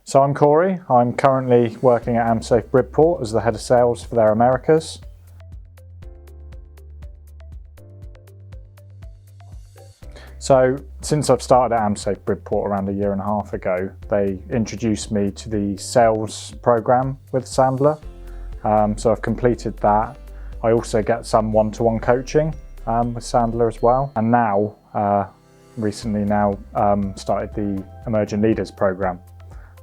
So I'm Corey. I'm currently working at AmSafe Bridport as the head of sales for their Americas. So since I've started at AmSafe Bridport around a year and a half ago, they introduced me to the sales program with Sandler. So I've completed that. I also get some one-to-one coaching with Sandler as well. And now, recently started the Emerging Leaders program.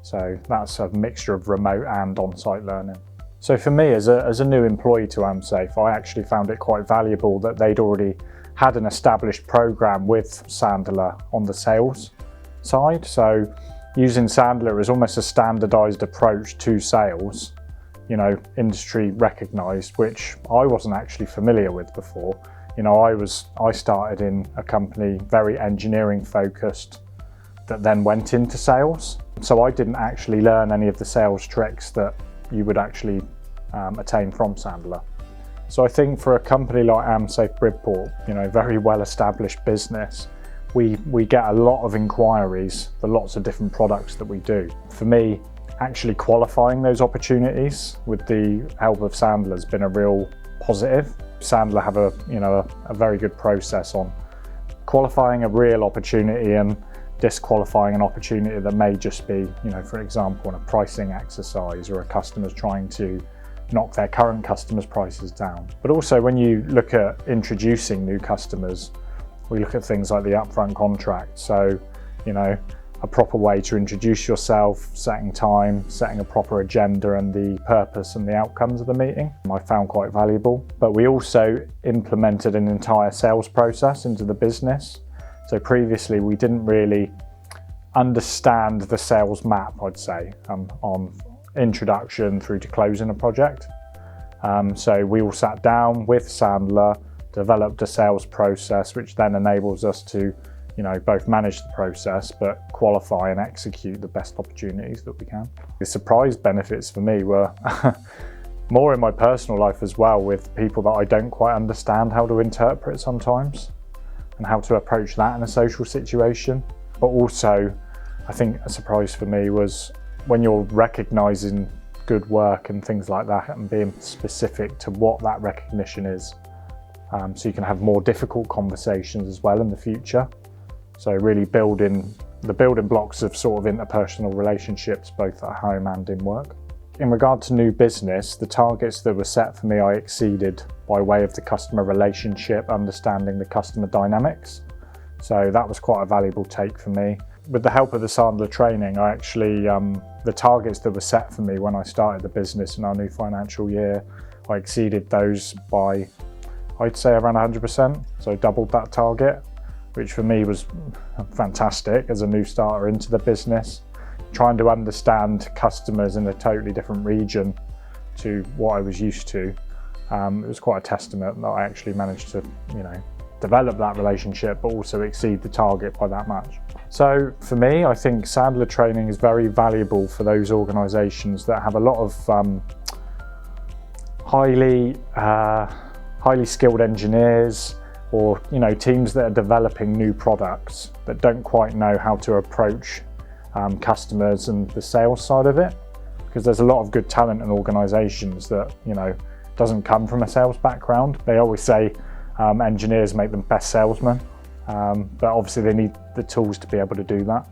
So that's a mixture of remote and on-site learning. So for me, as a new employee to AmSafe, I actually found it quite valuable that they'd already had an established program with Sandler on the sales side. So using Sandler is almost a standardized approach to sales, industry recognized, which I wasn't actually familiar with before. I started in a company very engineering focused that then went into sales. So I didn't actually learn any of the sales tricks that you would actually attain from Sandler. So I think for a company like AmSafe Bridport, very well established business, we get a lot of inquiries for lots of different products that we do. For me, actually qualifying those opportunities with the help of Sandler has been a real positive. Sandler have a very good process on qualifying a real opportunity and disqualifying an opportunity that may just be, for example, in a pricing exercise or a customer's trying to knock their current customers' prices down. But also when you look at introducing new customers, we look at things like the upfront contract. So, a proper way to introduce yourself, setting time, setting a proper agenda and the purpose and the outcomes of the meeting, I found quite valuable. But we also implemented an entire sales process into the business. So previously we didn't really understand the sales map, I'd say, on introduction through to closing a project. So we all sat down with Sandler, developed a sales process, which then enables us to both manage the process, but qualify and execute the best opportunities that we can. The surprise benefits for me were more in my personal life as well, with people that I don't quite understand how to interpret sometimes and how to approach that in a social situation. But also, I think a surprise for me was when you're recognizing good work and things like that and being specific to what that recognition is. So you can have more difficult conversations as well in the future. So really building the building blocks of sort of interpersonal relationships, both at home and in work. In regard to new business, the targets that were set for me, I exceeded by way of the customer relationship, understanding the customer dynamics. So that was quite a valuable take for me. With the help of the Sandler training, I actually, the targets that were set for me when I started the business in our new financial year, I exceeded those by, I'd say, around 100%. So doubled that target, which for me was fantastic as a new starter into the business. Trying to understand customers in a totally different region to what I was used to. It was quite a testament that I actually managed to, develop that relationship, but also exceed the target by that much. So for me, I think Sandler training is very valuable for those organisations that have a lot of highly skilled engineers, or teams that are developing new products that don't quite know how to approach customers and the sales side of it, because there's a lot of good talent in organisations that doesn't come from a sales background. They always say engineers make them best salesmen, but obviously they need the tools to be able to do that.